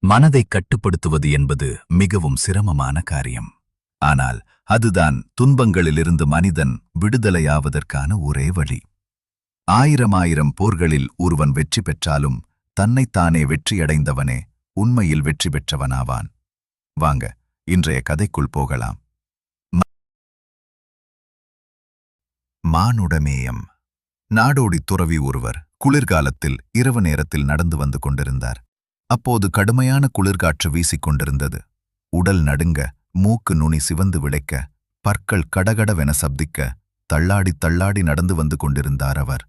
மனதைக் கட்டுப்படுத்துவது என்பது மிகவும் சிரமமான காரியம். ஆனால் அதுதான் துன்பங்களிலிருந்து மனிதன் விடுதலையாவதற்கான ஒரே வழி. ஆயிரம் போர்களில் ஒருவன் வெற்றி பெற்றாலும் தன்னைத்தானே வெற்றியடைந்தவனே உண்மையில் வெற்றி பெற்றவனாவான். வாங்க, இன்றைய கதைக்குள் போகலாம். மானுடமேயம். நாடோடி துறவி ஒருவர் குளிர்காலத்தில் இரவு நேரத்தில் நடந்து வந்து கொண்டிருந்தார். அப்போது கடுமையான குளிர்காற்று வீசிக்கொண்டிருந்தது. உடல் நடுங்க, மூக்கு நுனி சிவந்து விளைக்க, பற்கள் கடகடவென சப்திக்க தள்ளாடி தள்ளாடி நடந்து வந்து கொண்டிருந்தார் அவர்.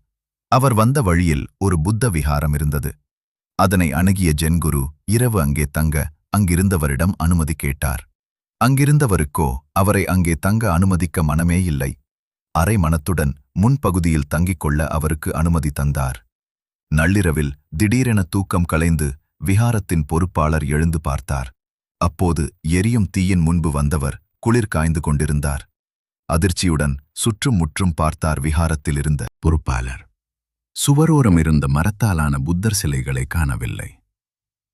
அவர் வந்த வழியில் ஒரு புத்த விஹாரம் இருந்தது. அதனை அணுகிய ஜென்குரு இரவு அங்கே தங்க அங்கிருந்தவரிடம் அனுமதி கேட்டார். அங்கிருந்தவருக்கோ அவரை அங்கே தங்க அனுமதிக்க மனமே இல்லை. அரை மனத்துடன் முன்பகுதியில் தங்கிக் கொள்ள அவருக்கு அனுமதி தந்தார். நள்ளிரவில் திடீரென தூக்கம் கலைந்து விஹாரத்தின் பொறுப்பாளர் எழுந்து பார்த்தார். அப்போது எரியும் தீயின் முன்பு வந்தவர் குளிர் காய்ந்து கொண்டிருந்தார். அதிர்ச்சியுடன் சுற்றும் முற்றும் பார்த்தார். விஹாரத்தில் இருந்த பொறுப்பாளர் சுவரோரம் இருந்த மரத்தாலான புத்தர் சிலைகளை காணவில்லை.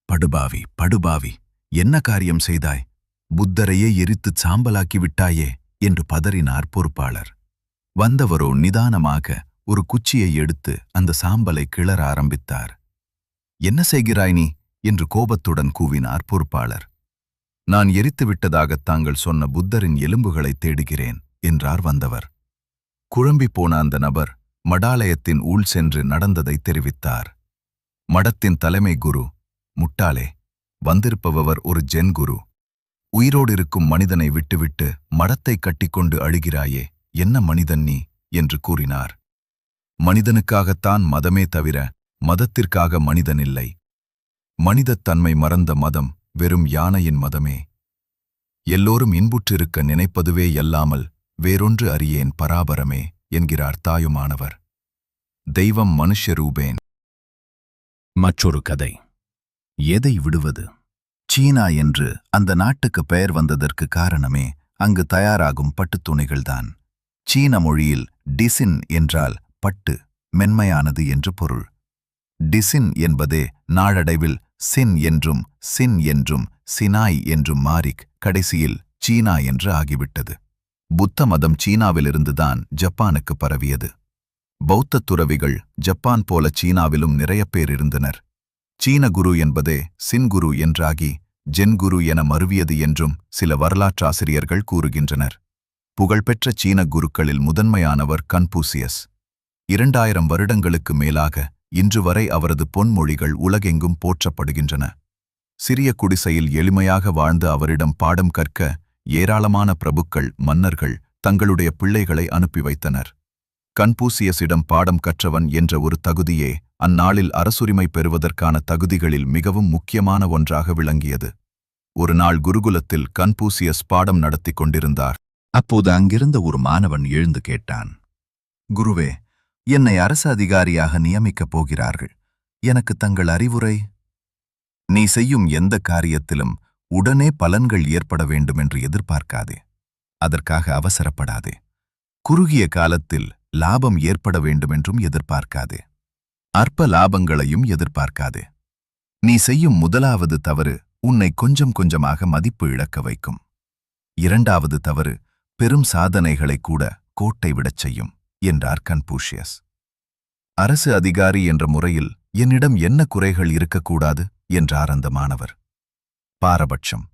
படுபாவி, படுபாவி, என்ன காரியம் செய்தாய்? புத்தரையே எரித்துச் சாம்பலாக்கி விட்டாயே என்று பதறினார் பொறுப்பாளர். வந்தவரோ நிதானமாக ஒரு குச்சியை எடுத்து அந்த சாம்பலை கிளற ஆரம்பித்தார். என்ன செய்கிறாய் நீ என்று கோபத்துடன் கூவினார் பொறுப்பாளர். நான் எரித்துவிட்டதாகத் தாங்கள் சொன்ன புத்தரின் எலும்புகளை தேடுகிறேன் என்றார் வந்தவர். குழம்பிப் போன அந்த நபர் மடாலயத்தின் உள் சென்று நடந்ததை தெரிவித்தார். மடத்தின் தலைமை குரு, முட்டாளே, வந்திருப்பவர் ஒரு ஜென் குரு. உயிரோடிருக்கும் மனிதனை விட்டுவிட்டு மடத்தை கட்டிக்கொண்டு அழுகிறாயே, என்ன மனிதன் நீ என்று கூறினார். மனிதனுக்காகத்தான் மதமே தவிர மதத்திற்காக மனிதனில்லை. மனிதத் தன்மை மறந்த மதம் வெறும் யானையின் மதமே. எல்லோரும் இன்புற்றிருக்க நினைப்பதுவே அல்லாமல் வேறொன்று அறியேன் பராபரமே என்கிறார் தாயுமானவர். தெய்வம் மனுஷ்யரூபேன். மற்றொரு கதை. எதை விடுவது? சீனா என்று அந்த நாட்டுக்கு பெயர் வந்ததற்கு காரணமே அங்கு தயாராகும் பட்டுத் துணிகள்தான். சீன மொழியில் டிசின் என்றால் பட்டு, மென்மையானது என்று பொருள். டிசின் என்பதே நாளடைவில் சின் என்றும் சின் என்றும் சினாய் என்றும் மாறிக் கடைசியில் சீனா என்று ஆகிவிட்டது. புத்த மதம் சீனாவிலிருந்துதான் ஜப்பானுக்கு பரவியது. பௌத்த துறவிகள் ஜப்பான் போல சீனாவிலும் நிறைய பேர் இருந்தனர். சீன குரு என்பதே சின்குரு என்றாகி ஜென்குரு என மருவியது என்றும் சில வரலாற்றாசிரியர்கள் கூறுகின்றனர். புகழ்பெற்ற சீன குருக்களில் முதன்மையானவர் கன்பூசியஸ். 2000 வருடங்களுக்கு மேலாக இன்று வரை அவரது பொன்மொழிகள் உலகெங்கும் போற்றப்படுகின்றன. சிறிய குடிசையில் எளிமையாக வாழ்ந்து அவரிடம் பாடம் கற்க ஏராளமான பிரபுக்கள், மன்னர்கள் தங்களுடைய பிள்ளைகளை அனுப்பி வைத்தனர். கன்பூசியஸிடம் பாடம் கற்றவன் என்ற ஒரு தகுதியே அந்நாளில் அரசுரிமை பெறுவதற்கான தகுதிகளில் மிகவும் முக்கியமான ஒன்றாக விளங்கியது. ஒரு நாள் குருகுலத்தில் கன்பூசியஸ் பாடம் நடத்தி கொண்டிருந்தார். அப்போது அங்கிருந்த ஒரு மாணவன் எழுந்து கேட்டான், குருவே, என்னை அரசு அதிகாரியாக நியமிக்கப் போகிறார்கள். எனக்கு தங்கள் அறிவுரை. நீ செய்யும் எந்த காரியத்திலும் உடனே பலன்கள் ஏற்பட வேண்டுமென்று எதிர்பார்க்காதே. அதற்காக அவசரப்படாதே. குறுகிய காலத்தில் லாபம் ஏற்பட வேண்டுமென்றும் எதிர்பார்க்காதே. அற்ப லாபங்களையும் எதிர்பார்க்காதே. நீ செய்யும் முதலாவது தவறு உன்னை கொஞ்சம் கொஞ்சமாக மதிப்பு இழக்க வைக்கும். இரண்டாவது தவறு பெரும் சாதனைகளை கூட கோட்டை விடச் செய்யும் என்றார் கன்பூஷியஸ். அரசு அதிகாரி என்ற முறையில் என்னிடம் என்ன குறைகள் இருக்கக்கூடாது என்றார் அந்த மாணவர். பாரபட்சம்,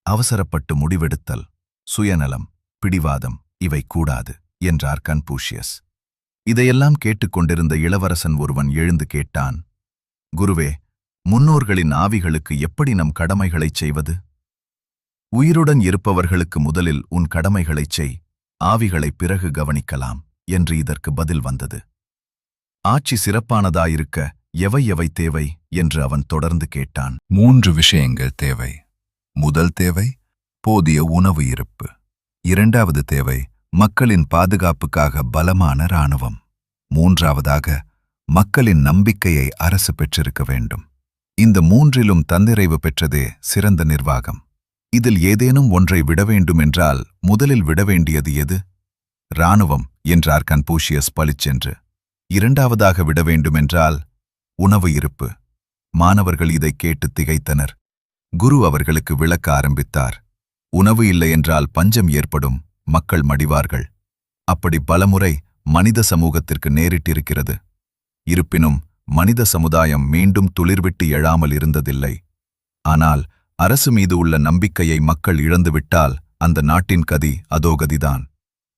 அவசரப்பட்டு முடிவெடுத்தல், சுயநலம், பிடிவாதம் இவை கூடாது என்றார் கன்பூஷியஸ். இதையெல்லாம் கேட்டுக்கொண்டிருந்த இளவரசன் ஒருவன் எழுந்து கேட்டான், குருவே, முன்னோர்களின் ஆவிகளுக்கு எப்படி நம் கடமைகளைச் செய்வது? உயிருடன் இருப்பவர்களுக்கு முதலில் உன் கடமைகளைச் செய், ஆவிகளை பிறகு கவனிக்கலாம் என்று இதற்கு பதில் வந்தது. ஆட்சி சிறப்பானதாயிருக்க எவை எவை தேவை என்று அவன் தொடர்ந்து கேட்டான். 3 விஷயங்கள் தேவை. முதல் தேவை போதிய உணவு இருப்பு. இரண்டாவது தேவை மக்களின் பாதுகாப்புக்காக பலமான இராணுவம். மூன்றாவதாக மக்களின் நம்பிக்கையை அரசு பெற்றிருக்க வேண்டும். இந்த 3லும் தன்னிறைவு பெற்றதே சிறந்த நிர்வாகம். இதில் ஏதேனும் ஒன்றை விட வேண்டுமென்றால் முதலில் விட வேண்டியது எது? இராணுவம் என்றார் கன்பூஷியஸ் பளிச்சென்று. இரண்டாவதாக விட வேண்டுமென்றால் உணவு இருப்பு. மாணவர்கள் இதைக் கேட்டு திகைத்தனர். குரு அவர்களுக்கு விளக்க ஆரம்பித்தார். உணவு இல்லை என்றால் பஞ்சம் ஏற்படும், மக்கள் மடிவார்கள். அப்படி பலமுறை மனித சமூகத்திற்கு நேரிட்டிருக்கிறது. இருப்பினும் மனித சமுதாயம் மீண்டும் துளிர்விட்டு எழாமல் இருந்ததில்லை. ஆனால் அரசு மீது உள்ள நம்பிக்கையை மக்கள் இழந்துவிட்டால் அந்த நாட்டின் கதி அதோகதிதான்.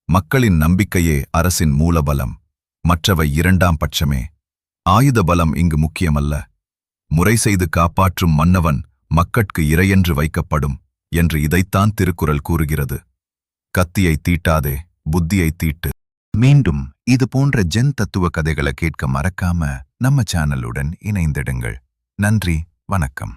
மக்களின் நம்பிக்கையே அரசின் மூலபலம், மற்றவை இரண்டாம் பட்சமே. ஆயுத பலம் இங்கு முக்கியமல்ல. முறை செய்து காப்பாற்றும் மன்னவன் மக்கட்கு இறையென்று வைக்கப்படும் என்று இதைத்தான் திருக்குறள் கூறுகிறது. கத்தியை தீட்டாதே, புத்தியை தீட்டு. மீண்டும் இது போன்ற ஜென் தத்துவ கதைகளை கேட்க மறக்காம நம்ம சேனலுடன் இணைந்திடுங்கள். நன்றி, வணக்கம்.